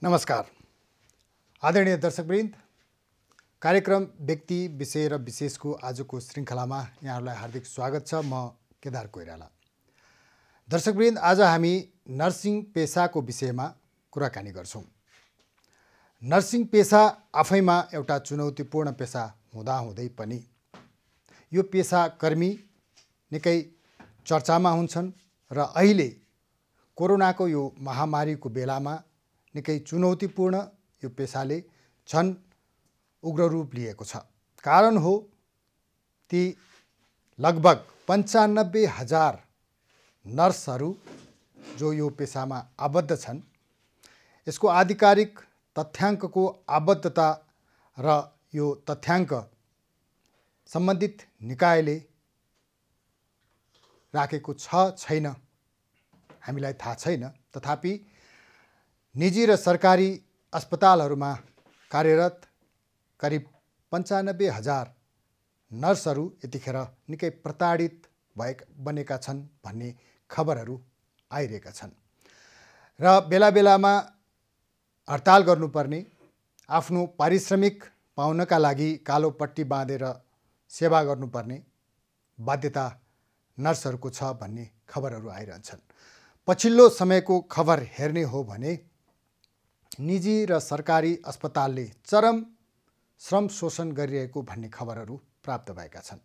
नमस्कार आदरणीय दर्शकवृन्द, कार्यक्रम व्यक्ति विषय र विशेषको आजको श्रृङ्खलामा यहाँहरूलाई हार्दिक स्वागत छ। म केदार कोइराला। दर्शकवृन्द, आज हामी नर्सिङ पेसाको विषयमा कुराकानी गर्छौँ। नर्सिङ पेसा आफैमा एउटा चुनौतीपूर्ण पेसा हुँदाहुँदै पनि यो पेसाकर्मी निकै चर्चामा हुन्छन् र अहिले कोरोनाको यो महामारीको बेलामा निकै चुनौतीपूर्ण यो पेसाले झन् उग्र रूप लिएको छ। कारण हो ती लगभग 95,000 नर्सहरू जो यो पेसामा आबद्ध छन्। यसको आधिकारिक तथ्याङ्कको आबद्धता र यो तथ्याङ्क सम्बन्धित निकायले राखेको छ छैन हामीलाई थाहा छैन। तथापि निजी र सरकारी अस्पतालहरूमा कार्यरत करिब 95,000 नर्सहरू यतिखेर निकै प्रताडित बनेका छन् भन्ने खबरहरू आइरहेका छन् र बेला बेलामा हडताल गर्नुपर्ने, आफ्नो पारिश्रमिक पाउनका लागि कालो पट्टी बाँधेर सेवा गर्नुपर्ने बाध्यता नर्सहरूको छ भन्ने खबरहरू आइरहन्छन्। पछिल्लो समयको खबर हेर्ने हो भने निजी र सरकारी अस्पतालले चरम श्रम शोषण गरिरहेको भन्ने खबरहरू प्राप्त भएका छन्।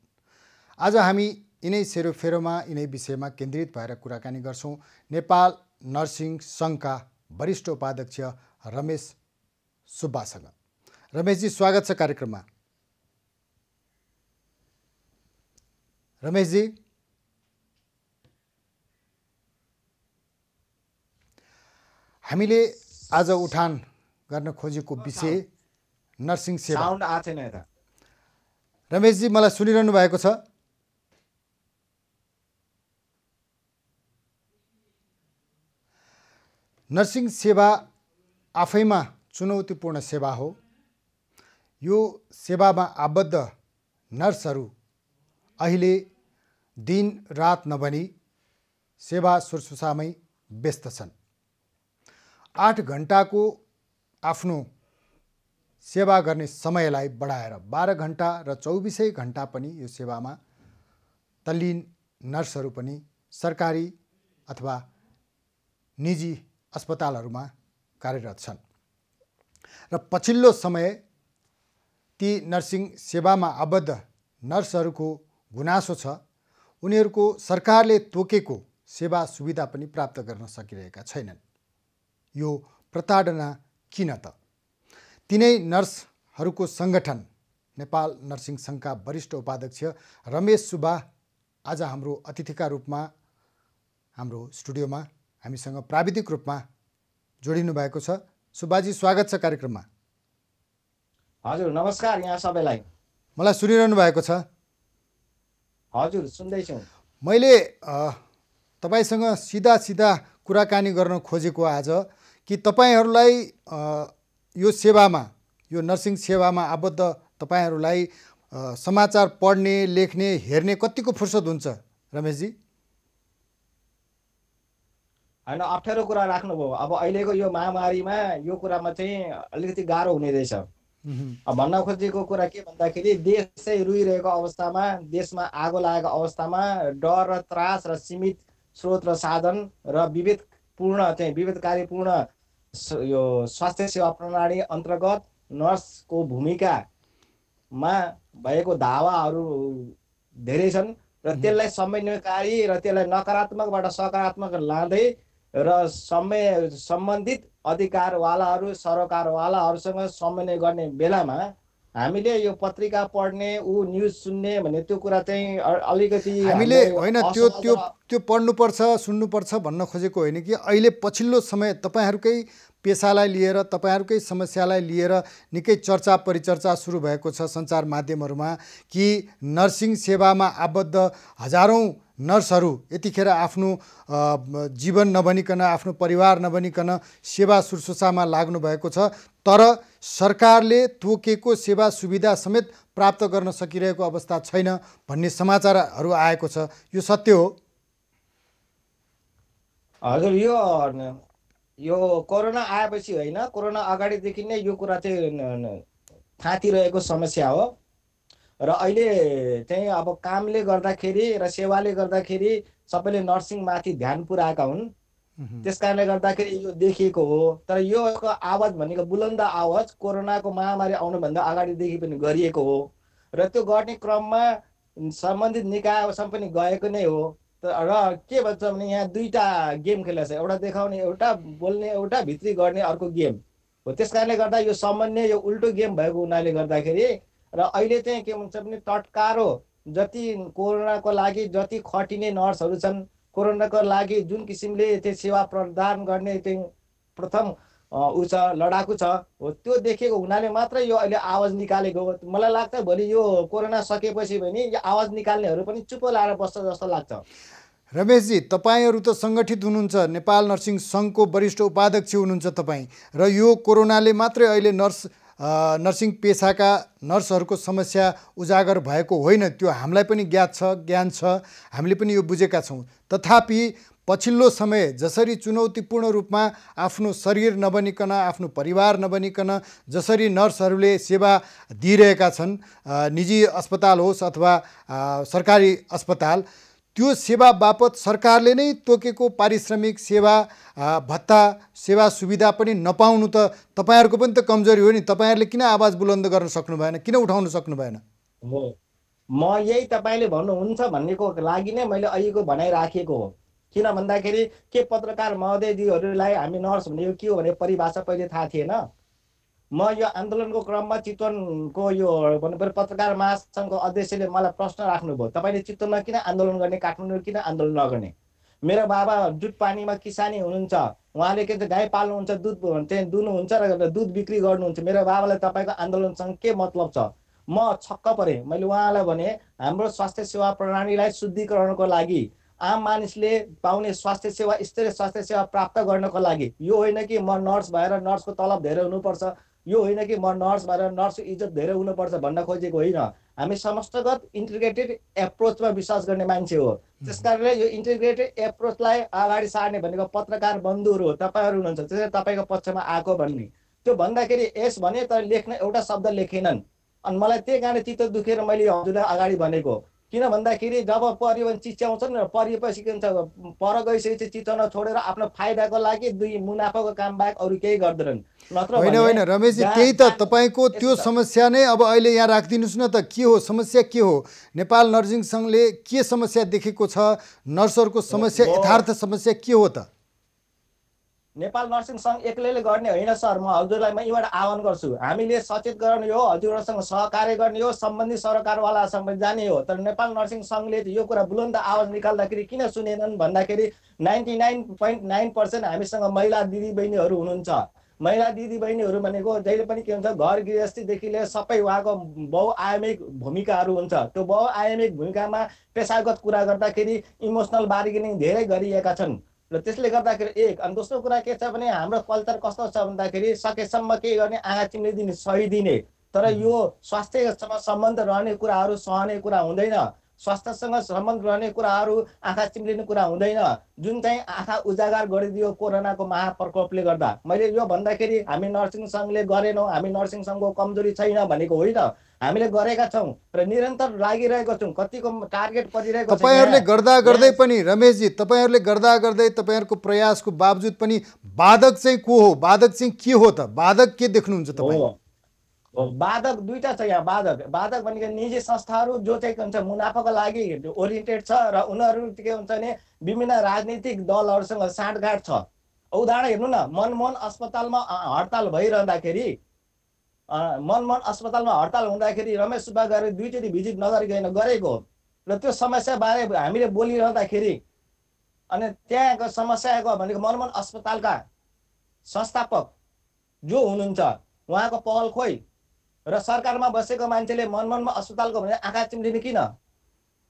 आज हामी यिनै सेरोफेरोमा यिनै विषयमा केन्द्रित भएर कुराकानी गर्छौँ नेपाल नर्सिङ सङ्घका वरिष्ठ उपाध्यक्ष रमेश सुब्बासँग। रमेशजी, स्वागत छ कार्यक्रममा। रमेशजी, हामीले आज उठान गर्न खोजेको विषय नर्सिङ सेवा। साउन्ड आएको छैन यता। रमेशजी, मलाई सुनिरहनु भएको छ? नर्सिङ सेवा आफैमा चुनौतीपूर्ण सेवा हो। यो सेवामा आबद्ध नर्सहरू अहिले दिन रात नभनी सेवा शुश्रूषामै व्यस्त छन्। 8 घण्टाको आफ्नो सेवा गर्ने समयलाई बढाएर 12 घण्टा र 24 घण्टा पनि यो सेवामा तल्लीन नर्सहरू पनि सरकारी अथवा निजी अस्पतालहरूमा कार्यरत छन् र पछिल्लो समय ती नर्सिङ सेवामा आबद्ध नर्सहरूको गुनासो छ उनीहरूको सरकारले तोकेको सेवा सुविधा पनि प्राप्त गर्न सकिरहेका छैनन्। यो प्रताडना किन त? तिनै नर्सहरूको सङ्गठन नेपाल नर्सिङ सङ्घका वरिष्ठ उपाध्यक्ष रमेश सुब्बा आज हाम्रो अतिथिका रूपमा हाम्रो स्टुडियोमा हामीसँग प्राविधिक रूपमा जोडिनु भएको छ। सुब्बाजी, स्वागत छ कार्यक्रममा। हजुर, नमस्कार यहाँ सबैलाई। मलाई सुनिरहनु भएको छ? हजुर, सुन्दैछु। मैले तपाईसँग सिधा कुराकानी गर्न खोजेको आज कि तपाईहरूलाई यो सेवामा, यो नर्सिङ सेवामा आबद्ध तपाईहरूलाई समाचार पढ्ने, लेख्ने, हेर्ने कतिको फुर्सद हुन्छ रमेशजी? होइन, अप्ठ्यारो कुरा राख्नुभयो। अब अहिलेको यो महामारीमा यो कुरामा चाहिँ अलिकति गाह्रो हुने रहेछ। अब भन्न खोजेको कुरा के भन्दाखेरि देश चाहिँ रुइरहेको अवस्थामा, देशमा आगो लागेको अवस्थामा डर र त्रास र सीमित स्रोत र साधन र विविधकारीपूर्ण यो स्वास्थ्य सेवा प्रणाली अन्तर्गत नर्सको भूमिकामा भएको दावाहरू धेरै छन् र त्यसलाई समन्वयकारी र त्यसलाई नकारात्मकबाट सकारात्मक लाँदै र सम्बन्धित अधिकारवालाहरू, सरकारवालाहरूसँग समन्वय गर्ने बेलामा हामीले यो पत्रिका पढ्ने, न्युज सुन्ने भन्ने त्यो कुरा चाहिँ अलिकति हामीले होइन, त्यो पढ्नुपर्छ, सुन्नुपर्छ भन्न खोजेको होइन कि अहिले पछिल्लो समय तपाईँहरूकै पेसालाई लिएर, तपाईँहरूकै समस्यालाई लिएर निकै चर्चा परिचर्चा सुरु भएको छ सञ्चार माध्यमहरूमा कि नर्सिङ सेवामा आबद्ध हजारौँ नर्सहरू यतिखेर आफ्नो जीवन नबनिकन, आफ्नो परिवार नबनिकन सेवा शुश्रूषामा लाग्नु भएको छ। तर सरकारले तोकेको सेवा सुविधा समेत प्राप्त गर्न सकिरहेको अवस्था छैन भन्ने समाचारहरू आएको छ। यो सत्य हो? हजुर, यो यो कोरोना आएपछि होइन, कोरोना अगाडिदेखि नै यो कुरा चाहिँ थाँतिरहेको समस्या हो। र अहिले चाहिँ अब कामले गर्दाखेरि र सेवाले गर्दाखेरि सबैले नर्सिङमाथि ध्यान पुर्याएका हुन्। त्यस कारणले गर्दाखेरि यो देखिएको हो। तर यो आवाज भनेको बुलन्द आवाज कोरोनाको महामारी आउनुभन्दा अगाडिदेखि पनि गरिएको हो र त्यो गर्ने क्रममा सम्बन्धित निकायसम्म पनि गएको नै हो। र के भन्छ भने यहाँ दुईटा गेम खेलेको छ, एउटा देखाउने एउटा, बोल्ने एउटा, भित्री गर्ने अर्को गेम हो। त्यस कारणले गर्दा यो समन्वय यो उल्टो गेम भएको हुनाले गर्दाखेरि र अहिले चाहिँ के भन्छ भने तत्कारो जति कोरोनाको लागि जति खटिने नर्सहरू छन्, कोरोनाको लागि जुन किसिमले त्यो सेवा प्रदान गर्ने चाहिँ प्रथम ऊ छ, लडाकु छ हो, त्यो देखेको हुनाले मात्र यो अहिले आवाज निकालेको हो। मलाई लाग्छ भोलि यो कोरोना सकेपछि भने यो आवाज निकाल्नेहरू पनि चुप लाएर बस्छ जस्तो लाग्छ। रमेशजी, तपाईँहरू त सङ्गठित हुनुहुन्छ, नेपाल नर्सिङ सङ्घको वरिष्ठ उपाध्यक्ष हुनुहुन्छ तपाईँ, र यो कोरोनाले मात्रै अहिले नर्सिङ पेसाका नर्सहरूको समस्या उजागर भएको होइन, त्यो हामीलाई पनि ज्ञान छ, हामीले पनि यो बुझेका छौँ। तथापि पछिल्लो समय जसरी चुनौतीपूर्ण रूपमा आफ्नो शरीर नबनिकन, आफ्नो परिवार नबनिकन जसरी नर्सहरूले सेवा दिइरहेका छन्, निजी अस्पताल होस् अथवा सरकारी अस्पताल, त्यो सेवा बापत सरकारले नै तोकेको पारिश्रमिक, सेवा भत्ता, सेवा सुविधा पनि नपाउनु त तपाईँहरूको पनि त कमजोरी हो नि। तपाईँहरूले किन आवाज बुलन्द गर्न सक्नु भएन, किन उठाउन सक्नु भएन? हो, म यही तपाईँले भन्नुहुन्छ भन्नेको लागि नै मैले अहिलेको भनाइराखेको हो। किन भन्दाखेरि के पत्रकार महोदयजीहरूलाई हामी नर्स भनेको के हो भने परिभाषा पहिले थाहा थिएन। म यो आन्दोलनको क्रममा चितवनको यो भन्नुपर्यो पत्रकार महासङ्घको अध्यक्षले मलाई प्रश्न राख्नुभयो, तपाईँले चितवनमा किन आन्दोलन गर्ने, काठमाडौँ किन आन्दोलन नगर्ने? मेरो बाबा जुट पानीमा किसानी हुनुहुन्छ, उहाँले के गाई पाल्नुहुन्छ, दुध चाहिँ दुहुनुहुन्छ र दुध बिक्री गर्नुहुन्छ। मेरो बाबालाई तपाईँको आन्दोलनसँग के मतलब छ? म छक्क परेँ। मैले उहाँलाई भने हाम्रो स्वास्थ्य सेवा प्रणालीलाई शुद्धिकरणको लागि, आम मानिसले पाउने स्वास्थ्य सेवा, स्तरीय स्वास्थ्य सेवा प्राप्त गर्नको लागि, यो होइन कि म नर्स भएर नर्सको तलब धेरै हुनुपर्छ, यो होइन कि म नर्स भएर नर्सको इज्जत धेरै हुनुपर्छ भन्न खोजेको होइन। हामी समष्टिगत इन्टिग्रेटेड एप्रोचमा विश्वास गर्ने मान्छे हो। त्यस कारणले यो इन्टिग्रेटेड एप्रोचलाई अगाडि सार्ने भनेको पत्रकार बन्धुहरू हो, तपाईँहरू हुनुहुन्छ, त्यसरी तपाईँको पक्षमा आएको भन्ने। त्यो भन्दाखेरि यस भने तर लेख्न एउटा शब्द लेखेनन्। अनि मलाई त्यही कारण चित्त दुखेर मैले हजुरलाई अगाडि भनेको। किन भन्दाखेरि जब परिवहन चिच्याउँछन् र परिएपछि के हुन्छ, पर गइसकेपछि चिच्याउन छोडेर आफ्नो फाइदाको लागि दुई मुनाफाको काम बाहेक अरू केही गर्दैनन्। नत्र होइन रमेशजी, त्यही त तपाईँको त्यो समस्या नै अब अहिले यहाँ राखिदिनुहोस् न त। के हो समस्या, के हो? नेपाल नर्सिङ सङ्घले के समस्या देखेको छ? नर्सहरूको समस्या, यथार्थ समस्या के हो त? नेपाल नर्सिङ सङ्घ एक्लैले गर्ने होइन सर। म हजुरलाई म यहीँबाट आह्वान गर्छु, हामीले सचेत गराउने हो, हजुरहरूसँग सहकार्य गर्ने हो, सम्बन्धित सरकारवालासँग जाने हो। तर नेपाल नर्सिङ सङ्घले यो कुरा बुलन्द आवाज निकाल्दाखेरि किन सुनेनन् भन्दाखेरि 99.9% हामीसँग महिला दिदीबहिनीहरू हुनुहुन्छ। महिला दिदीबहिनीहरू भनेको जहिले पनि के हुन्छ, घर गृहस्थीदेखि लिएर सबै उहाँको बहुआयामिक भूमिकाहरू हुन्छ। त्यो बहुआयामिक भूमिकामा पेसागत कुरा गर्दाखेरि इमोसनल बार्गेनिङ धेरै गरिएका छन् र त्यसले गर्दाखेरि एक। अनि दोस्रो कुरा के छ भने हाम्रो कल्चर कस्तो छ भन्दाखेरि सकेसम्म के गर्ने, आँखा चिम्लिदिने, सही दिने। तर यो स्वास्थ्यसँग सम्बन्ध रहने कुराहरू सहने कुरा हुँदैन, स्वास्थ्यसँग सम्बन्ध रहने कुराहरू आँखा चिम्लिने कुरा हुँदैन, जुन चाहिँ आँखा उजागर गरिदियो कोरोनाको महाप्रकोपले गर्दा। मैले यो भन्दाखेरि हामी नर्सिङ सङ्घले गरेनौँ, हामी नर्सिङ सङ्घको कमजोरी छैन भनेको होइन, हामीले गरेका छौँ र निरन्तर लागिरहेको छौँ। कतिको टार्गेट परिरहेको छ। तपाईँहरूले गर्दा गर्दै पनि रमेशजी, तपाईँहरूले गर्दा गर्दै तपाईँहरूको प्रयासको बावजुद पनि बाधक चाहिँ को हो? बाधक चाहिँ के हो त? बाधक के देख्नुहुन्छ तपाईँ? बाधक दुईटा छ यहाँ। बाधक भनेको निजी संस्थाहरू जो चाहिँ के हुन्छ मुनाफाको लागि ओरिएन्टेड छ र उनीहरू के हुन्छ भने विभिन्न राजनीतिक दलहरूसँग साँठगाँठ छ। उदाहरण हेर्नु न, मनमोहन अस्पतालमा हडताल भइरहँदाखेरि, मनमोहन अस्पतालमा हडताल हुँदाखेरि रमेश सुब्बा गएर दुईचोटि भिजिट नगरिकन गरेको र त्यो समस्याबारे हामीले बोलिरहँदाखेरि अनि त्यहाँको समस्याको भनेको मनमोहन अस्पतालका संस्थापक जो हुनुहुन्छ उहाँको पहल खोइ र सरकारमा बसेको मान्छेले मनमोहन अस्पतालको भने आँखा चिम्लिने किन?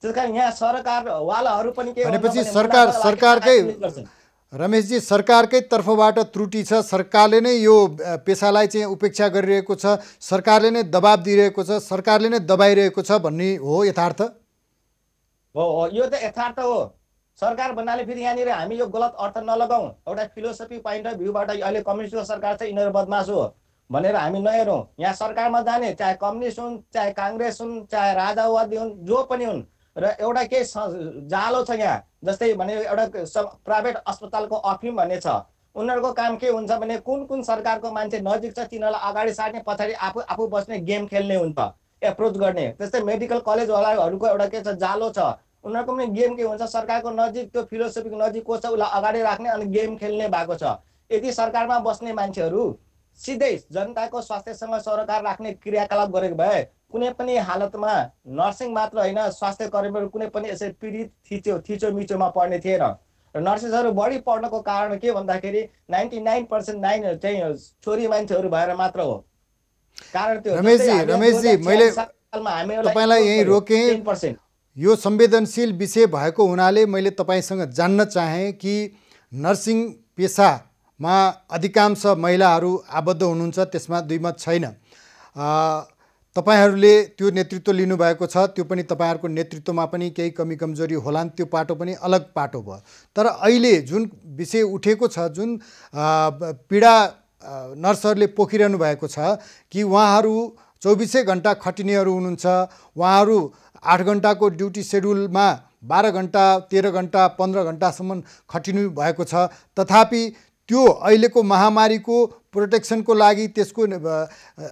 त्यस कारण यहाँ सरकारवालाहरू पनि के भनेपछि सरकारकै रमेशजी, सरकारकै तर्फबाट त्रुटि छ। सरकारले नै यो पेसालाई चाहिँ उपेक्षा गरिरहेको छ, सरकारले नै दबाब दिइरहेको छ, सरकारले नै दबाइरहेको छ भन्ने हो यथार्थ? हो, यो त यथार्थ हो। सरकार भन्नाले फेरि यहाँनिर हामी यो गलत अर्थ नलगाउँ, एउटा फिलोसफी पोइन्ट अफ भ्यूबाट अहिले कम्युनिस्टको सरकार चाहिँ यिनीहरू बदमास हो भनेर हामी नहेरौँ। यहाँ सरकारमा जाने चाहे कम्युनिस्ट हुन्, चाहे काङ्ग्रेस हुन्, चाहे राजावादी हुन्, जो पनि हुन्, र एउटा केही जालो छ यहाँ। जस्तै भने एउटा प्राइभेट अस्पतालको अफिम भन्ने छ, उनीहरूको काम के हुन्छ भने कुन कुन सरकारको मान्छे नजिक छ तिनीहरूलाई अगाडि सार्ने, पछाडि आफू बस्ने, गेम खेल्ने हुन्छ, एप्रोच गर्ने। त्यस्तै मेडिकल कलेजवालाहरूको एउटा के छ, जालो छ, उनीहरूको पनि गेम के हुन्छ, सरकारको नजिक त्यो फिलोसफीको नजिक को छ उसलाई अगाडि राख्ने अनि गेम खेल्ने भएको छ। यदि सरकारमा बस्ने मान्छेहरू सिधै जनताको स्वास्थ्यसँग सरोकार राख्ने क्रियाकलाप गरेको भए कुनै पनि हालतमा नर्सिङ मात्र होइन, स्वास्थ्य कर्मीहरू कुनै पनि यसरी पीडित थिचोमिचोमा पर्ने थिएन। र नर्सेसहरू बढी पढ्नको कारण के भन्दाखेरि 99% चाहिँ छोरी मान्छेहरू भएर मात्र हो। कारण त्यो रमेशजी मैले तपाईँलाई यहीँ रोकेँ। 10%। यो संवेदनशील विषय भएको हुनाले मैले तपाईँसँग जान्न चाहेँ कि नर्सिङ पेसामा अधिकांश महिलाहरू आबद्ध हुनुहुन्छ, त्यसमा दुईमत छैन। तपाईहरूले त्यो नेतृत्व लिनुभएको छ, त्यो पनि तपाईँहरूको नेतृत्वमा पनि केही कमी कमजोरी होलान्, त्यो पाटो पनि अलग पाटो भयो। तर अहिले जुन विषय उठेको छ, जुन पीडा नर्सहरूले पोखिरहनु भएको छ कि उहाँहरू 24 घण्टा खटिनेहरू हुनुहुन्छ, उहाँहरू 8 घण्टाको ड्युटी सेड्युलमा 12 घण्टा, 13 घण्टा, 15 घण्टासम्म खटिनु भएको छ। तथापि त्यो अहिलेको महामारीको प्रोटेक्सनको लागि त्यसको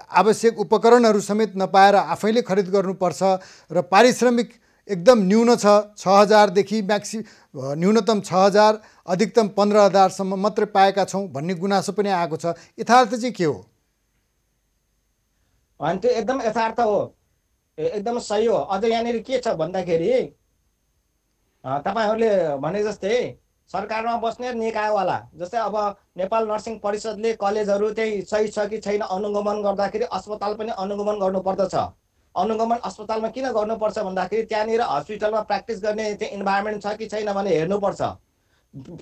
आवश्यक उपकरणहरू समेत नपाएर आफैले खरिद गर्नुपर्छ र पारिश्रमिक एकदम न्यून छ। 6000 देखि न्यूनतम 6000, अधिकतम 15000सम्म मात्रै पाएका छौँ भन्ने गुनासो पनि आएको छ। यथार्थ चाहिँ के हो? अनि त्यो एकदम यथार्थ हो, एकदम सही हो। अझ यहाँनिर के छ भन्दाखेरि तपाईँहरूले भने जस्तै सरकारमा बस्ने निकायवाला, जस्तै अब नेपाल नर्सिङ परिषदले कलेजहरू चाहिँ सही छ कि छैन अनुगमन गर्दाखेरि अस्पताल पनि अनुगमन गर्नुपर्दछ। अनुगमन अस्पतालमा किन गर्नुपर्छ भन्दाखेरि त्यहाँनिर हस्पिटलमा प्र्याक्टिस गर्ने चाहिँ इन्भाइरोमेन्ट छ कि छैन भने हेर्नुपर्छ।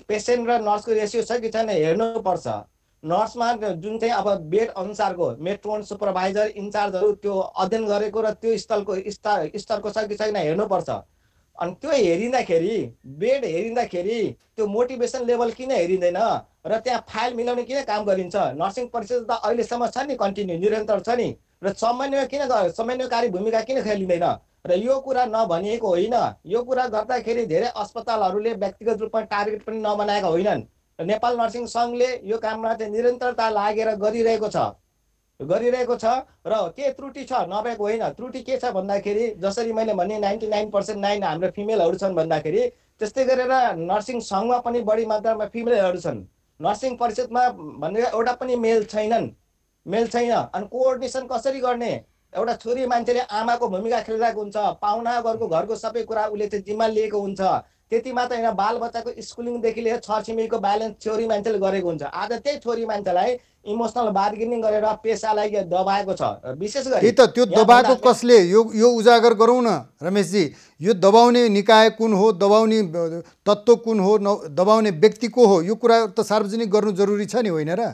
पेसेन्ट र नर्सको रेसियो छ कि छैन हेर्नुपर्छ। नर्समा जुन चाहिँ अब बेड अनुसारको मेट्रोन, सुपरभाइजर, इन्चार्जहरू त्यो अध्ययन गरेको र त्यो स्तरको छ कि छैन हेर्नुपर्छ। अनि त्यो हेरिँदाखेरि, बेड हेरिँदाखेरि त्यो मोटिभेसन लेभल किन हेरिँदैन र त्यहाँ फाइल मिलाउने किन काम गरिन्छ? नर्सिङ परिषद त अहिलेसम्म छ नि, कन्टिन्यू निरन्तर छ नि, र समन्वयकारी भूमिका किन खेलिँदैन? र यो कुरा नभनिएको होइन, यो कुरा गर्दाखेरि धेरै अस्पतालहरूले व्यक्तिगत रूपमा टार्गेट पनि नबनाएका होइनन्। नेपाल नर्सिङ सङ्घले यो काममा चाहिँ निरन्तरता लागेर गरिरहेको छ र के त्रुटि छ नभएको होइन। त्रुटि के छ भन्दाखेरि जसरी मैले भने 99% हाम्रो फिमेलहरू छन् भन्दाखेरि त्यस्तै गरेर नर्सिङ सङ्घमा पनि बढी मात्रामा फिमेलहरू छन्। नर्सिङ परिषदमा भनेर एउटा पनि मेल छैन। अनि कोअर्डिनेसन कसरी गर्ने? एउटा छोरी मान्छेले आमाको भूमिका खेलिरहेको हुन्छ, पाहुनाहरूको घरको सबै कुरा उसले चाहिँ जिम्मा लिएको हुन्छ। त्यति मात्र होइन, बालबच्चाको स्कुलिङदेखि लिएर छरछिमेकीको ब्यालेन्स छोरी मान्छेले गरेको हुन्छ। आज त्यही छोरी मान्छेलाई इमोसनल बार्गेनिङ गरेर पेसालाई दबाएको छ। विशेष गरी त्यो दबाएको कसले? यो उजागर गरौँ न रमेशजी। यो दबाउने निकाय कुन हो, दबाउने तत्त्व कुन हो, दबाउने व्यक्ति को हो, यो कुरा त सार्वजनिक गर्नु जरुरी छ नि, होइन र?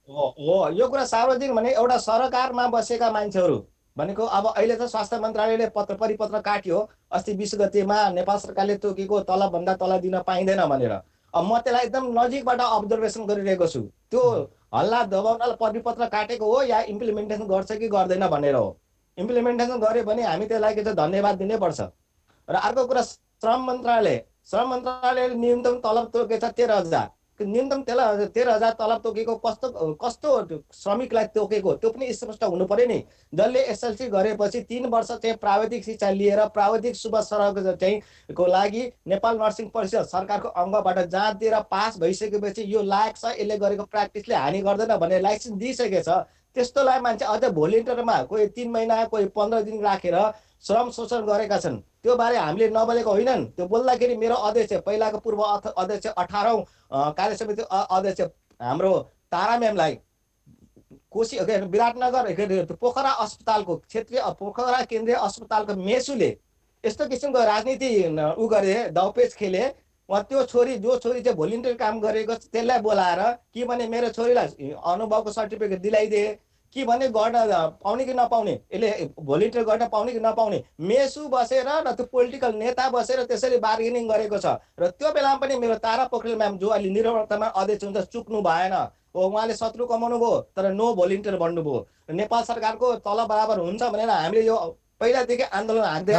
हो, यो कुरा सार्वजनिक भने एउटा सरकारमा बसेका मान्छेहरू भनेको अब अहिले त स्वास्थ्य मन्त्रालयले परिपत्र काट्यो अस्ति 20 गतेमा नेपाल सरकारले तोकेको तलबभन्दा तल दिन पाइँदैन भनेर। अब म त्यसलाई एकदम नजिकबाट अब्जर्भेसन गरिरहेको छु। त्यो हल्ला दबाउनलाई परिपत्र काटेको हो या इम्प्लिमेन्टेसन गर्छ कि गर्दैन भनेर हो। इम्प्लिमेन्टेसन गर्यो भने हामी त्यसलाई के छ धन्यवाद दिनैपर्छ। र अर्को कुरा श्रम मन्त्रालयले न्यूनतम तलब तोकेको छ 13,000। न्यूनतम 13,000 तलब तोकेको कस्तो श्रमिकलाई तोकेको त्यो पनि स्पष्ट हुनु पर्यो नि। जसले एसएलसी गरेपछि 3 वर्ष चाहिँ प्राविधिक शिक्षा लिएर प्राविधिक शुभ सरक चाहिँ को लागि नेपाल नर्सिङ परिषद सरकारको अङ्गबाट जाँच दिएर पास भइसकेपछि यो लायक छ, यसले गरेको प्र्याक्टिसले हानि गर्दैन भनेर लाइसेन्स दिइसकेछ। त्यस्तोलाई मान्छे अझ भोलिन्टियरमा कोही 3 महिना कोही 15 दिन राखेर श्रम शोषण गरेका छन्। त्यो बारे हामीले नबोलेको होइनन्। त्यो बोल्दाखेरि मेरो अध्यक्ष, पहिलाको पूर्व अध्यक्ष 18औं कार्य समिति अध्यक्ष हाम्रो तारा म्यामलाई विराटनगर पोखरा अस्पतालको पोखरा केन्द्रीय अस्पतालको मेसुले यस्तो किसिमको राजनीति उ गरे, दाउपेच खेले। उहाँ जो छोरी चाहिँ भोलिन्टियर काम गरेको त्यसलाई बोलाएर कि भने मेरो छोरीलाई अनुभवको सर्टिफिकेट दिलाइदिए, के भने गर्न पाउने कि नपाउने, यसले भोलिन्टियर गर्न पाउने कि नपाउने, मेसु बसेर र त्यो पोलिटिकल नेता बसेर त्यसरी बार्गेनिङ गरेको छ। र त्यो बेलामा पनि मेरो तारा पोखरेल म्याम जो अहिले निरन्तरमा अध्यक्ष हुन्छ चुक्नु भएन। उहाँले शत्रु कमाउनु भयो तर नो भोलिन्टियर बन्नुभयो। नेपाल सरकारको तलब बराबर हुन्छ भनेर हामीले यो पहिलादेखि आन्दोलन हान्दै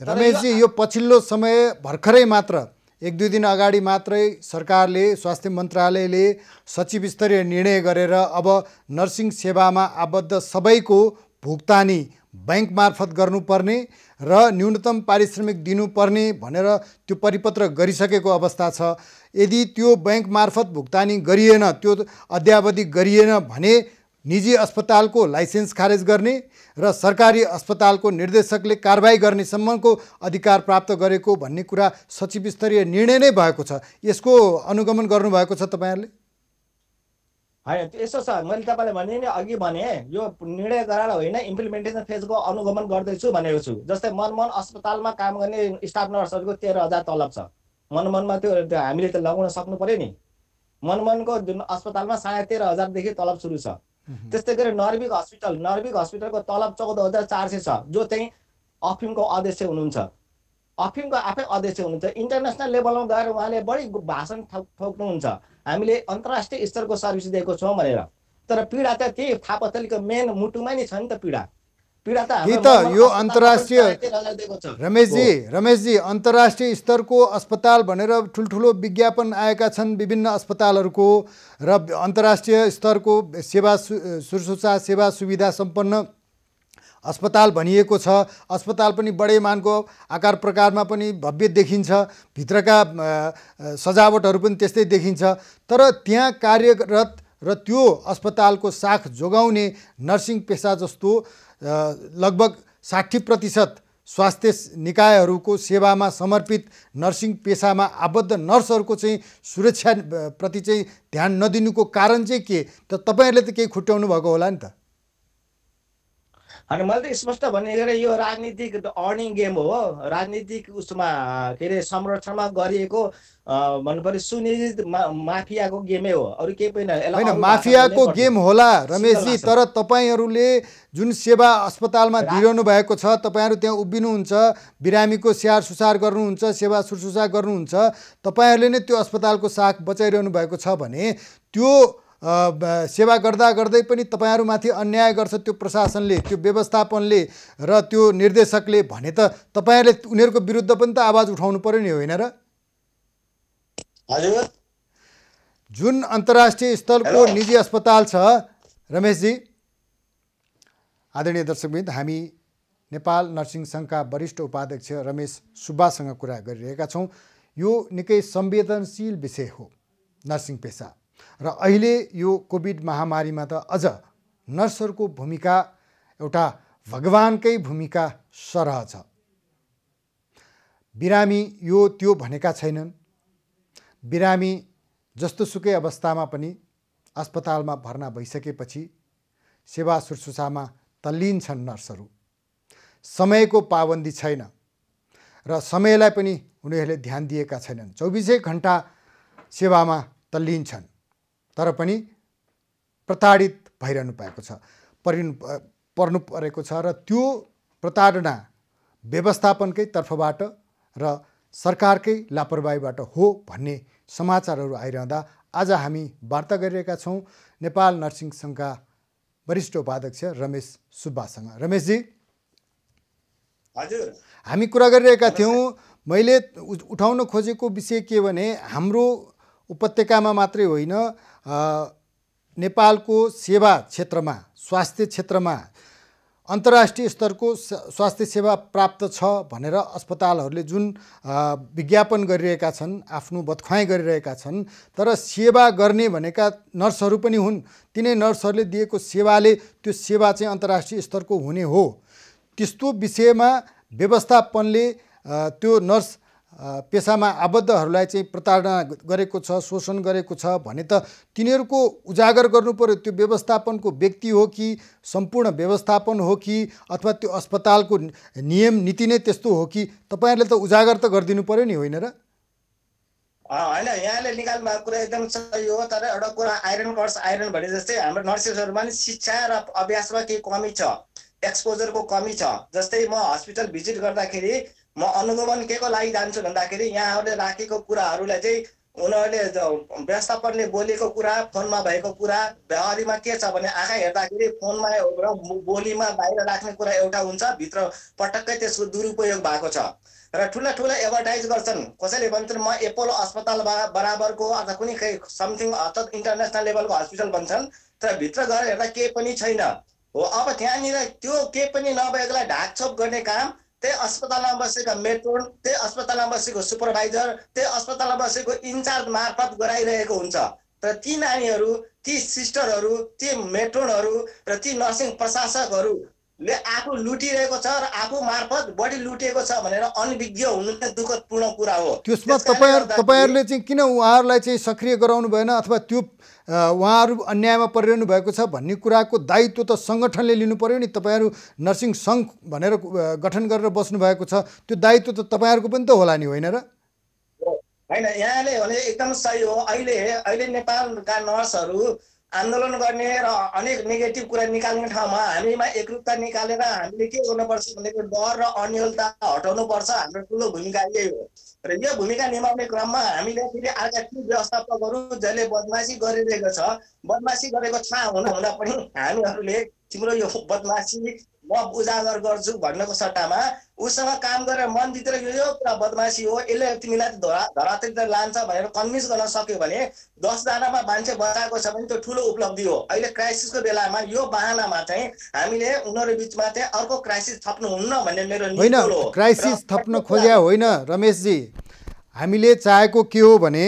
रमेशजी यो पछिल्लो समय भर्खरै मात्र 1-2 दिन अगाडि मात्रै सरकारले स्वास्थ्य मन्त्रालयले सचिव स्तरीय निर्णय गरेर अब नर्सिङ सेवामा आबद्ध सबैको भुक्तानी बैंक मार्फत गर्नुपर्ने र न्यूनतम पारिश्रमिक दिनुपर्ने भनेर त्यो परिपत्र गरिसकेको अवस्था छ। यदि त्यो बैंक मार्फत भुक्तानी गरिएन, त्यो अद्यावधि गरिएन भने निजी अस्पतालको लाइसेन्स खारेज गर्ने र सरकारी अस्पतालको निर्देशकले कारबाही गर्ने सम्मको अधिकार प्राप्त गरेको भन्ने कुरा सचिव स्तरीय निर्णय नै भएको छ। यसको अनुगमन गर्नुभएको छ तपाईँहरूले? होइन, यसो छ, मैले तपाईँलाई भने नि अघि भने यो निर्णय गराएर होइन, इम्प्लिमेन्टेसन फेजको अनुगमन गर्दैछु भनेको छु। जस्तै मनमन अस्पतालमा काम गर्ने स्टाफ नर्सहरूको 13,000 तलब छ। मनमनमा त्यो हामीले त लगाउन सक्नु पर्यो नि। मनमनको जुन अस्पतालमा 13,500 तलब सुरु छ। त्यस्तै गरी नर्भिक हस्पिटलको तलब 14,400 छ, जो चाहिँ अफिमको अध्यक्ष हुनुहुन्छ। अफिमको आफै अध्यक्ष हुनुहुन्छ। इन्टरनेसनल लेभलमा गएर उहाँले बढी भाषण ठोक्नुहुन्छ, हामीले अन्तर्राष्ट्रिय स्तरको सर्भिस दिएको छौँ भनेर। तर पीडा त त्यही थापाथलीको मेन मुटुमा नि छ नि त। पीडा त यो अन्तर्राष्ट्रिय रमेशजी अन्तर्राष्ट्रिय स्तरको अस्पताल भनेर ठुल्ठुलो विज्ञापन आएका छन् विभिन्न अस्पतालहरूको, र अन्तर्राष्ट्रिय स्तरको सेवा शुश्रूषा सेवा सुविधा सम्पन्न अस्पताल भनिएको छ। अस्पताल पनि बडे मानको आकार प्रकारमा पनि भव्य देखिन्छ, भित्रका सजावटहरू पनि त्यस्तै देखिन्छ। तर त्यहाँ कार्यरत र त्यो अस्पतालको साख जोगाउने नर्सिङ पेसा जस्तो लगभग 60% स्वास्थ्य निकायहरूको सेवामा समर्पित नर्सिङ पेसामा आबद्ध नर्सहरूको चाहिँ सुरक्षा प्रति चाहिँ ध्यान नदिनुको कारण चाहिँ के? त तपाईँहरूले त केही खुट्याउनु भएको होला नि त। अनि मैले त स्पष्ट भने गरे यो राजनीतिक अर्निङ गेम हो। राजनीतिक उसमा के अरे संरक्षणमा गरिएको भन्नु पर्यो सुनियोजित माफियाको गेमै हो, अरू केही पनि होइन। माफियाको गेम होला रमेशजी, तर तपाईँहरूले जुन सेवा अस्पतालमा दिइरहनु भएको छ, तपाईँहरू त्यहाँ उभिनुहुन्छ, बिरामीको स्याहार सुसार गर्नुहुन्छ, सेवा शुश्रूषा गर्नुहुन्छ, तपाईँहरूले नै त्यो अस्पतालको साख बचाइरहनु भएको छ भने त्यो सेवा गर्दा गर्दै पनि तपाईँहरूमाथि अन्याय गर्छ त्यो प्रशासनले, त्यो व्यवस्थापनले र त्यो निर्देशकले भने त तपाईँहरूले उनीहरूको विरुद्ध पनि त आवाज उठाउनु पर्यो नि, होइन र? हजुर, जुन अन्तर्राष्ट्रिय स्तरको निजी अस्पताल छ रमेशजी, आदरणीय दर्शकवृन्द, हामी नेपाल नर्सिङ सङ्घका वरिष्ठ उपाध्यक्ष रमेश सुब्बासँग कुरा गरिरहेका छौँ। यो निकै संवेदनशील विषय हो नर्सिङ पेसा, र अहिले यो कोभिड महामारीमा त अझ नर्सहरूको भूमिका एउटा भगवानकै भूमिका सरह छ। बिरामी यो त्यो भनेका छैनन्। बिरामी जस्तोसुकै अवस्थामा पनि अस्पतालमा भर्ना भइसकेपछि सेवा शुश्रूषामा तल्लीन छन् नर्सहरू। समयको पाबन्दी छैन र समयलाई पनि उनीहरूले ध्यान दिएका छैनन्। 24 घण्टा सेवामा तल्लीन छन्, तर पनि प्रताडित भइरहनु भएको छ, पर्नु परेको छ। र त्यो प्रताडना व्यवस्थापनकै तर्फबाट र सरकारकै लापरवाहीबाट हो भन्ने समाचारहरू आइरहँदा आज हामी वार्ता गरिरहेका छौँ नेपाल नर्सिङ सङ्घका वरिष्ठ उपाध्यक्ष रमेश सुब्बासँग। रमेशजी, हजुर, हामी कुरा गरिरहेका थियौँ। मैले उठाउन खोजेको विषय के भने हाम्रो उपत्यकामा मात्रै होइन, नेपालको सेवा क्षेत्रमा, स्वास्थ्य क्षेत्रमा अन्तर्राष्ट्रिय स्तरको स्वास्थ्य सेवा प्राप्त छ भनेर अस्पतालहरूले जुन विज्ञापन गरिरहेका छन्, आफ्नो बदख्वाइ गरिरहेका छन्, तर सेवा गर्ने भनेका नर्सहरू पनि हुन्। तिनै नर्सहरूले दिएको सेवाले त्यो सेवा चाहिँ अन्तर्राष्ट्रिय स्तरको हुने हो। त्यस्तो विषयमा व्यवस्थापनले त्यो नर्स पेसामा आबद्धहरूलाई चाहिँ प्रताडना गरेको छ, शोषण गरेको छ भने त तिनीहरूको उजागर गर्नु पर्यो। त्यो व्यवस्थापनको व्यक्ति हो कि सम्पूर्ण व्यवस्थापन हो कि अथवा त्यो अस्पतालको नियम नीति नै त्यस्तो हो कि तपाईँहरूले त उजागर त गरिदिनु पर्यो नि, होइन र? होइन यहाँले निकाल्नु भएको कुरा एकदम सही हो, तर एउटा कुरा आइरन कर्स आइरन भने जस्तै हाम्रो नर्सेसहरूमा नि शिक्षा र अभ्यासमा केही कमी छ, एक्सपोजरको कमी छ। जस्तै म हस्पिटल भिजिट गर्दाखेरि म अनुगमन के को लागि जान्छु भन्दाखेरि यहाँहरूले राखेको कुराहरूलाई चाहिँ उनीहरूले व्यवस्थापनले बोलेको कुरा, फोनमा भएको कुरा व्यवहारीमा के छ भने आँखा हेर्दाखेरि फोनमा र बोलीमा बाहिर राख्ने कुरा एउटा हुन्छ, भित्र पटक्कै त्यसको दुरुपयोग भएको छ। र ठुला ठुला एडभर्टाइज गर्छन्, कसैले भन्छन् म एपोलो अस्पताल बराबरको अथवा कुनै समथिङ अथवा इन्टरनेसनल लेभलको हस्पिटल भन्छन्, तर भित्र गएर हेर्दा केही पनि छैन हो। अब त्यहाँनिर त्यो केही पनि नभएकोलाई ढाकछोप गर्ने काम त्यही अस्पतालमा बसेका मेट्रोन, त्यही अस्पतालमा बसेको सुपरभाइजर, त्यही अस्पतालमा बसेको इन्चार्ज मार्फत गराइरहेको हुन्छ। तर ती नानीहरू, ती सिस्टरहरू, ती मेट्रोनहरू र ती नर्सिङ प्रशासकहरूले आफू लुटिरहेको छ र आफू मार्फत बढी लुटिएको छ भनेर अनभिज्ञ हुनु नै दुःखपूर्ण कुरा हो। त्यसमा तपाईँहरूले चाहिँ किन उहाँहरूलाई चाहिँ सक्रिय गराउनु भएन, अथवा त्यो उहाँहरू अन्यायमा परिरहनु भएको छ भन्ने कुराको दायित्व त सङ्गठनले लिनु पर्यो नि। तपाईँहरू नर्सिङ सङ्घ भनेर गठन गरेर बस्नु भएको छ, त्यो दायित्व त तपाईँहरूको पनि त होला नि, होइन र? होइन, यहाँले भने एकदम सही हो। अहिले नेपालका नर्सहरू आन्दोलन गर्ने र अनेक नेगेटिभ कुरा निकाल्ने ठाउँमा हामीमा एकरूपता निकालेर हामीले के गर्नुपर्छ भनेको डर र अन्यलता हटाउनुपर्छ। हाम्रो ठुलो भूमिका यही हो। र यो भूमिका निभाउने क्रममा हामीले फेरि अर्का ती व्यवस्थापकहरू जसले बदमासी गरिरहेको छ, बदमासी गरेको थाहा हुँदा पनि हामीहरूले तिम्रो यो बदमासी म उजागर गर्छु भन्नको सट्टामा उसँग काम गरेर मन भित्र यो कुरा बदमासी हो, यसले तिमीलाई धरातलतिर लान्छ भनेर कन्भिन्स गर्न सक्यो भने 10 जनामा मान्छे बचाएको छ भने त्यो ठुलो उपलब्धि हो। अहिले क्राइसिसको बेलामा यो बहानामा चाहिँ हामीले उनीहरू बिचमा चाहिँ अर्को क्राइसिस थप्नुहुन्न भन्ने मेरो होइन। क्राइसिस थप्न खोज्या होइन रमेशजी, हामीले चाहेको के हो भने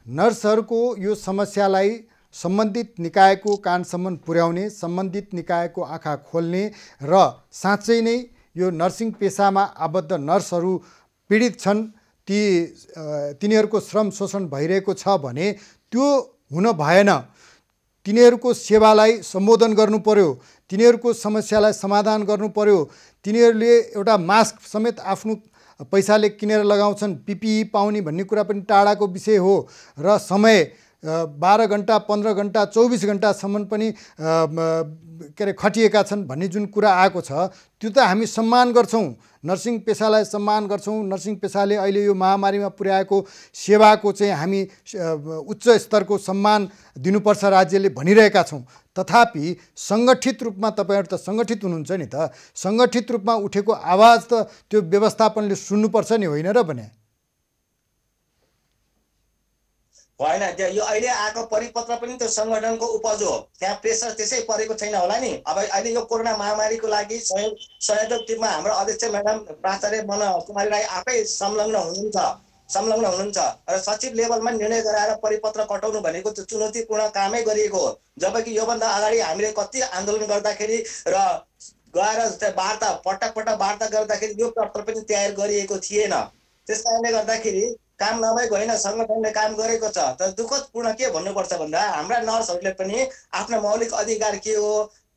नर्सहरूको यो समस्यालाई सम्बन्धित निकायको कानसम्म पुर्याउने, सम्बन्धित निकायको आँखा खोल्ने र साँच्चै नै यो नर्सिङ पेसामा आबद्ध नर्सहरू पीडित छन्, तिनीहरूको श्रम शोषण भइरहेको छ भने त्यो हुन भएन। तिनीहरूको सेवालाई सम्बोधन गर्नु पर्यो, तिनीहरूको समस्यालाई समाधान गर्नु पर्यो। तिनीहरूले एउटा मास्क समेत आफ्नो पैसाले किनेर लगाउँछन्, पिपिई पाउने भन्ने कुरा पनि टाढाको विषय हो। र समय 12 घन्टा 15 घन्टा 24 घन्टासम्म पनि के अरे खटिएका छन् भन्ने जुन कुरा आएको छ, त्यो त हामी सम्मान गर्छौँ, नर्सिङ पेसालाई सम्मान गर्छौँ। नर्सिङ पेसाले अहिले यो महामारीमा पुर्याएको सेवाको चाहिँ हामी उच्च स्तरको सम्मान दिनुपर्छ राज्यले भनिरहेका छौँ। तथापि सङ्गठित रूपमा तपाईँहरू त सङ्गठित हुनुहुन्छ नि त, सङ्गठित रूपमा उठेको आवाज त त्यो व्यवस्थापनले सुन्नुपर्छ नि, होइन र भने? होइन, यो अहिले आएको परिपत्र पनि त्यो सङ्गठनको उपज हो, त्यहाँ प्रेसर त्यसै परेको छैन होला नि। अब अहिले यो कोरोना महामारीको लागि संयोजक टिममा हाम्रो अध्यक्ष म्याडम प्राचार्य मन कुमारी राई आफै संलग्न हुनुहुन्छ र सचिव लेभलमा निर्णय गराएर परिपत्र कटाउनु भनेको त्यो चुनौतीपूर्ण कामै गरिएको हो। जबकि योभन्दा अगाडि हामीले कति आन्दोलन गर्दाखेरि र गएर वार्ता पटक वार्ता गर्दाखेरि यो पत्र पनि तयार गरिएको थिएन। त्यस कारणले गर्दाखेरि काम नभएको होइन, सङ्गठनले काम गरेको छ। तर दुःखपूर्ण के भन्नुपर्छ भन्दा हाम्रा नर्सहरूले पनि आफ्नो मौलिक अधिकार के हो,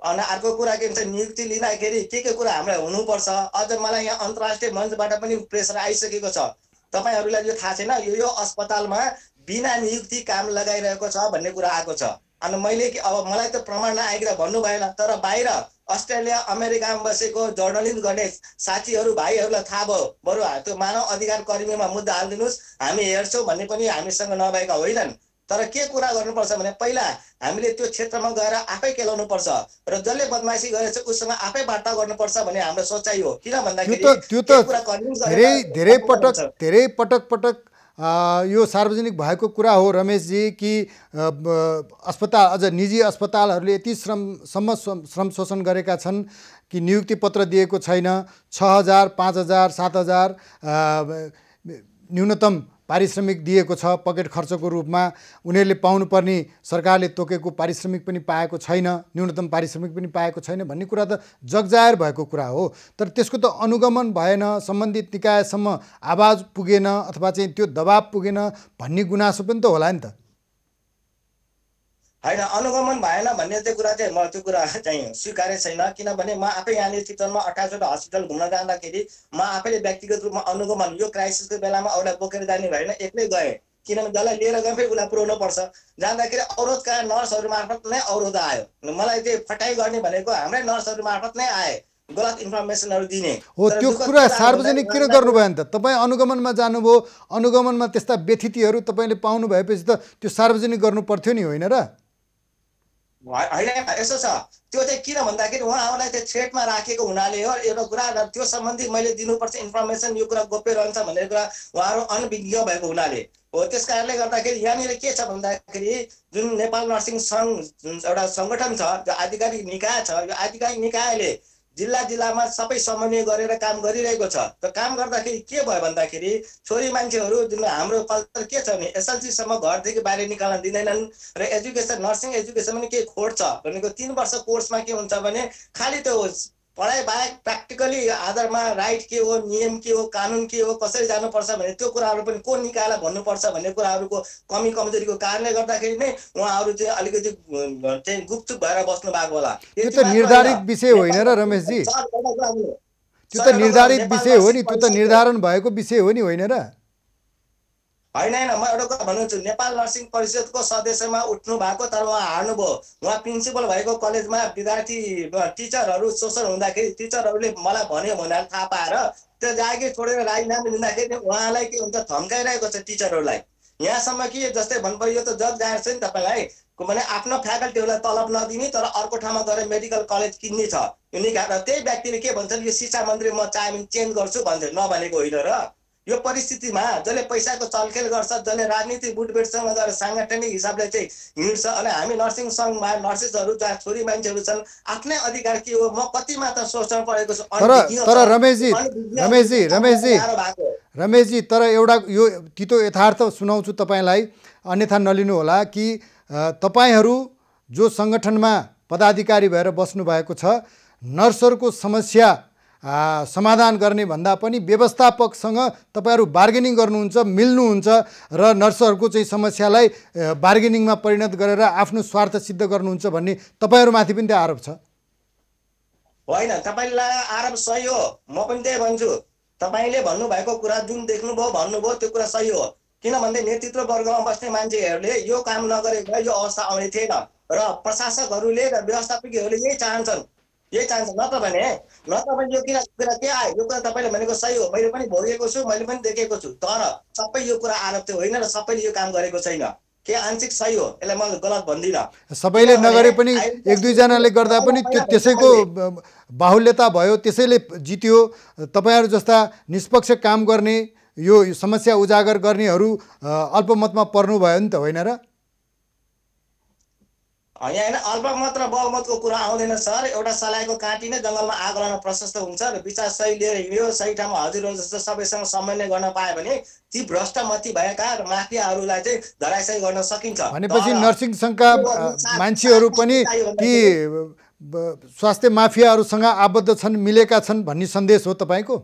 अनि अर्को कुरा के भन्छ नियुक्ति लिँदाखेरि के कुरा हामीलाई हुनुपर्छ। अझ मलाई यहाँ अन्तर्राष्ट्रिय मञ्चबाट पनि प्रेसर आइसकेको छ। तपाईँहरूलाई यो थाहा छैन, यो अस्पतालमा बिना नियुक्ति काम लगाइरहेको छ भन्ने कुरा आएको छ। अनि मैले अब मलाई त प्रमाण नआइकन भन्नु भएन, तर बाहिर अस्ट्रेलिया अमेरिकामा बसेको जर्नलिस्ट गर्ने साथीहरू भाइहरूलाई थाहा भयो। बरु त्यो मानव अधिकार कर्मीमा मुद्दा हालिदिनुहोस्, हामी हेर्छौँ भन्ने पनि हामीसँग नभएका होइनन्। तर के कुरा गर्नुपर्छ भने पहिला हामीले त्यो क्षेत्रमा गएर आफै केलाउनुपर्छ र जसले बदमासी गरेछ उसँग आफै वार्ता गर्नुपर्छ भन्ने हाम्रो सोचाइ हो। किन भन्दाखेरि त्यो त धेरै पटक यो सार्वजनिक भएको कुरा हो रमेशजी कि अस्पताल अझ निजी अस्पतालहरूले यति श्रम शोषण गरेका छन् कि नियुक्ति पत्र दिएको छैन। 6,000 5,000 7,000 न्यूनतम पारिश्रमिक दिएको छ पकेट खर्चको रूपमा। उनीहरूले पाउनुपर्ने सरकारले तोकेको पारिश्रमिक पनि पाएको छैन, न्यूनतम पारिश्रमिक पनि पाएको छैन भन्ने कुरा त जगजाहेर भएको कुरा हो। तर त्यसको त अनुगमन भएन, सम्बन्धित निकायसम्म आवाज पुगेन अथवा चाहिँ त्यो दबाब पुगेन भन्ने गुनासो पनि त होला नि त। होइन, अनुगमन भएन भन्ने चाहिँ कुरा चाहिँ म त्यो कुरा चाहिँ स्वीकार्य छैन। किनभने म आफै यहाँले चितवनमा 28वटा हस्पिटल घुम्न जाँदाखेरि म आफैले व्यक्तिगत रूपमा अनुगमन यो क्राइसिसको बेलामा अरूलाई बोकेर जाने भएन, एक्लै गएँ। किनभने जसलाई लिएर गए फेरि उसलाई पुर्याउनु पर्छ। जाँदाखेरि अवरोधका नर्सहरू मार्फत नै अवरोध आयो। मलाई त्यो फटाइ गर्ने भनेको हाम्रै नर्सहरू मार्फत नै आए, गलत इन्फर्मेसनहरू दिने। हो, त्यो कुरा सार्वजनिक किन गर्नुभयो नि त? तपाईँ अनुगमनमा जानुभयो, अनुगमनमा त्यस्ता व्यथितिहरू तपाईँले पाउनु भएपछि त त्यो सार्वजनिक गर्नु पर्थ्यो नि, होइन र? होइन, यसो छ, त्यो चाहिँ किन भन्दाखेरि उहाँहरूलाई त्यो थ्रेटमा राखेको हुनाले हो एउटा कुरा, र त्यो सम्बन्धी मैले दिनुपर्छ इन्फर्मेसन, यो कुरा गोप्य रहन्छ भन्ने कुरा उहाँहरू अनभिज्ञ भएको हुनाले हो। त्यस कारणले गर्दाखेरि यहाँनिर के छ भन्दाखेरि जुन नेपाल नर्सिङ सङ्घ एउटा सङ्गठन छ, जो आधिकारिक निकाय छ, यो आधिकारिक निकायले जिल्ला जिल्लामा सबै समन्वय गरेर काम गरिरहेको छ। त काम गर्दाखेरि के भयो भन्दाखेरि छोरी मान्छेहरू जुन हाम्रो कल्चर के छ भने एसएलसीसम्म घरदेखि बाहिर निकाल्न दिँदैनन्, र एजुकेसन नर्सिङ एजुकेसन पनि के खोट छ भनेको 3 वर्ष कोर्समा के हुन्छ भने खालि त्यो पढाइ बाहेक प्र्याक्टिकली आधारमा राइट के हो, नियम के हो, कानुन के हो, कसरी जानुपर्छ भन्ने त्यो कुराहरू पनि को निकायलाई भन्नुपर्छ भन्ने कुराहरूको कमी कमजोरीको कारणले गर्दाखेरि नै उहाँहरू चाहिँ अलिकति चाहिँ गुपचुप भएर बस्नु भएको होला। त्यो त निर्धारित विषय होइन र रमेशजी, त्यो त निर्धारित विषय हो नि, त्यो त निर्धारण भएको विषय हो नि, होइन र? होइन, म एउटा कुरा भन्नुहुन्छ, नेपाल नर्सिङ परिषदको सदस्यमा उठ्नु भएको, तर उहाँ हार्नुभयो। उहाँ प्रिन्सिपल भएको कलेजमा विद्यार्थी टिचरहरू शोषण हुँदाखेरि टिचरहरूले मलाई भन्यो भनेर थाहा पाएर त्यो जागिर छोडेर राजीनामा दिँदाखेरि उहाँलाई के हुन्छ, धम्काइरहेको छ टिचरहरूलाई। यहाँसम्म कि जस्तै भन्नुभयो, यो त जज गाएर छ नि तपाईँलाई भने आफ्नो फ्याकल्टीहरूलाई तलब नदिने तर अर्को ठाउँमा गएर मेडिकल कलेज किन्ने छ। यो निकालेर त्यही व्यक्तिले के भन्छन्, यो शिक्षा मन्त्री म चाहे भने चेन्ज गर्छु भन्छ, नभनेको होइन र? यो परिस्थितिमा जसले पैसाको चलखेल गर्छ, जसले राजनीतिक बुटबेटसँग गएर साङ्गठनिक हिसाबले चाहिँ हिँड्छ, अनि हामी नर्सिङ सङ्घमा नर्सेसहरू जहाँ छोरी मान्छेहरू छन्, आफ्नै अधिकार के हो, म कति मात्र शोषण परेको छु। तर रमेशजी तर एउटा यो तितो यथार्थ सुनाउँछु तपाईँलाई, अन्यथा नलिनु होला कि तपाईँहरू जो सङ्गठनमा पदाधिकारी भएर बस्नु भएको छ, नर्सहरूको समस्या समाधान गर्ने भन्दा पनि व्यवस्थापकसँग तपाईँहरू बार्गेनिङ गर्नुहुन्छ, मिल्नुहुन्छ र नर्सहरूको चाहिँ समस्यालाई बार्गेनिङमा परिणत गरेर आफ्नो स्वार्थ सिद्ध गर्नुहुन्छ भन्ने तपाईँहरूमाथि पनि त्यो आरोप छ। होइन, तपाईँलाई आरोप सही हो, म पनि त्यही भन्छु। तपाईँले भन्नुभएको कुरा जुन देख्नुभयो भन्नुभयो त्यो कुरा सही हो। किनभने नेतृत्व वर्गमा बस्ने मान्छेहरूले यो काम नगरेको भए यो अवस्था आउने थिएन, र प्रशासकहरूले र व्यवस्थापकहरूले यही चाहन्छन्, यही चाहन्छ। नत्र भने यो कुरा के आयो, यो कुरा तपाईँले भनेको सही हो, मैले पनि भोगेको छु, मैले पनि देखेको छु, तर सबै यो कुरा आरोप चाहिँ होइन र सबैले यो काम गरेको छैन। के आंशिक सही हो, यसलाई म गलत भन्दिनँ। सबैले नगरे पनि एक दुईजनाले गर्दा पनि त्यो त्यसैको बाहुल्यता भयो, त्यसैले जित्यो। तपाईँहरू जस्ता निष्पक्ष काम गर्ने, यो समस्या उजागर गर्नेहरू अल्पमतमा पर्नु भयो नि त, होइन र? होइन, अल्पमत र बहुमतको कुरा आउँदैन सर। एउटा सलाइको काँटी नै जङ्गलमा आगो लगाउन प्रशस्त हुन्छ र विचार सही लिएर हिँड्यो, सही ठाउँमा हजुरहरू जस्तो सबैसँग समन्वय गर्न पायो भने ती भ्रष्टमती भएका र माफियाहरूलाई चाहिँ धराशायी गर्न सकिन्छ। भनेपछि नर्सिङ सङ्घका मान्छेहरू पनि ती स्वास्थ्य माफियाहरूसँग आबद्ध छन्, मिलेका छन् भन्ने सन्देश हो तपाईँको?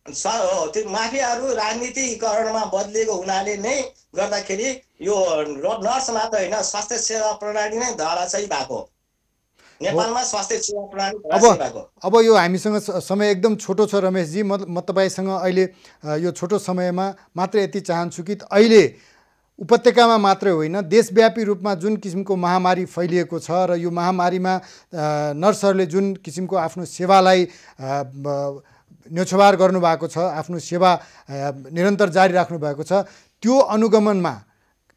त्यो माफियाहरू राजनीतिकरणमा बदलिएको हुनाले नै गर्दाखेरि यो नर्स मात्र होइन, स्वास्थ्य सेवा प्रणाली नै धराशायी भएको, नेपालमा स्वास्थ्य सेवा प्रणाली धराशायी भएको। अब यो हामीसँग समय एकदम छोटो छ रमेशजी, म तपाईँसँग अहिले यो छोटो समयमा मात्र यति चाहन्छु कि अहिले उपत्यकामा मात्रै होइन, देशव्यापी रूपमा जुन किसिमको महामारी फैलिएको छ र यो महामारीमा नर्सहरूले जुन किसिमको आफ्नो सेवालाई न्योछवार गर्नुभएको छ, आफ्नो सेवा निरन्तर जारी राख्नु भएको छ, त्यो अनुगमनमा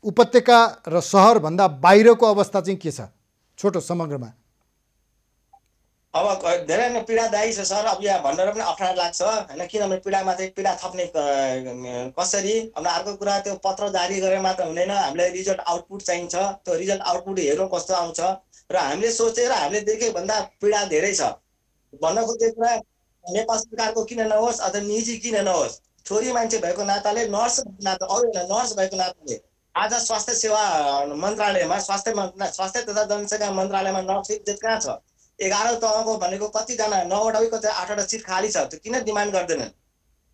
उपत्यका र सहरभन्दा बाहिरको अवस्था चाहिँ के छ छोटो समग्रमा? अब धेरै नै पीडादायी छ सर। अब यहाँ भनेर पनि अप्ठ्यारो लाग्छ होइन, किनभने पीडामा चाहिँ पीडा थप्ने कसरी। अब अर्को कुरा, त्यो पत्र जारी गरेर मात्र हुँदैन, हामीलाई रिजल्ट आउटपुट चाहिन्छ। त्यो रिजल्ट आउटपुट हेरौँ कस्तो आउँछ, र हामीले सोचेर हामीले देखेको भन्दा पीडा धेरै छ। भन्न खोजेको कुरा नेपाल सरकारको किन नहोस् अथवा निजी किन नहोस्, छोरी मान्छे भएको नाताले, नर्स नाता अरू नर्स भएको नाताले आज स्वास्थ्य सेवा मन्त्रालयमा स्वास्थ्य तथा जनसङ्ख्या मन्त्रालयमा नर्स इज्जत कहाँ छ? 11 तहको भनेको कतिजना, 9वटा कति 8वटा सिट खाली छ, त्यो किन डिमान्ड गर्दैनन्?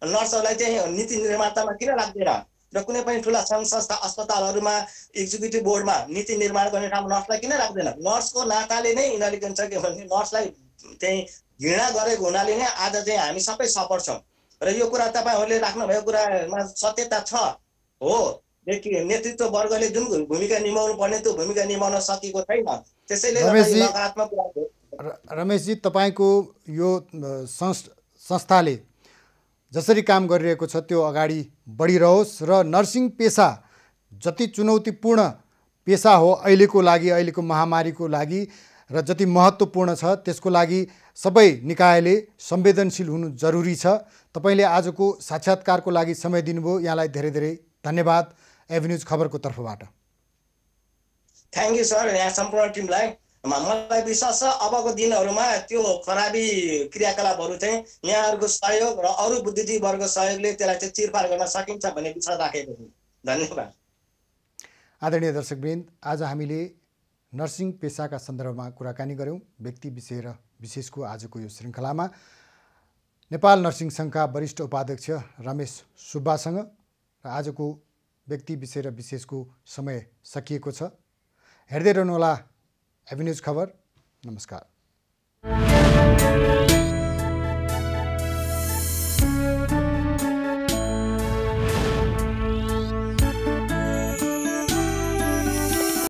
नर्सहरूलाई चाहिँ नीति निर्मातामा किन राख्दैन? र कुनै पनि ठुला सङ्घ संस्था अस्पतालहरूमा एक्जिक्युटिभ बोर्डमा नीति निर्माण गर्ने ठाउँमा नर्सलाई किन राख्दैन? नर्सको नाताले नै यिनीहरूले के भन्छ के भने नर्सलाई चाहिँ घृणा गरेको हुनाले नै आज चाहिँ हामी सबै सफर छौँ। र यो कुरा तपाईँहरूले राख्नुभएको कुरामा सत्यता छ हो। नेतृत्व वर्गले जुन भूमिका निभाउनु पर्ने त्यो भूमिका निभाउन सकेको छैन। त्यसैले नकारात्मक कुरा। रमेशजी, तपाईँको यो संस्थाले जसरी काम गरिरहेको छ त्यो अगाडि बढिरहोस् र नर्सिङ पेसा जति चुनौतीपूर्ण पेसा हो अहिलेको लागि, अहिलेको महामारीको लागि र जति महत्त्वपूर्ण छ त्यसको लागि सबै निकायले संवेदनशील हुनु जरुरी छ। तपाईँले आजको साक्षात्कारको लागि समय दिनुभयो, यहाँलाई धेरै धेरै धन्यवाद एभिन्युज खबरको तर्फबाट। थ्याङ्क यू सर, यहाँ सम्पूर्ण टिमलाई। मलाई विश्वास छ अबको दिनहरूमा त्यो खराबी क्रियाकलापहरू चाहिँ यहाँहरूको सहयोग र अरू बुद्धिजीवीवर्गको सहयोगले त्यसलाई चाहिँ चिरफार गर्न सकिन्छ भन्ने विश्वास राखेको छु। धन्यवाद। आदरणीय दर्शकवृन्द, आज हामीले नर्सिङ पेसाका सन्दर्भमा कुराकानी गऱ्यौँ। व्यक्ति विषय र विशेषको आजको यो श्रृङ्खलामा नेपाल नर्सिङ सङ्घका वरिष्ठ उपाध्यक्ष रमेश सुब्बासँग र आजको व्यक्ति विषय र विशेषको समय सकिएको छ। हेर्दै रहनुहोला एभिन्युज खबर। नमस्कार।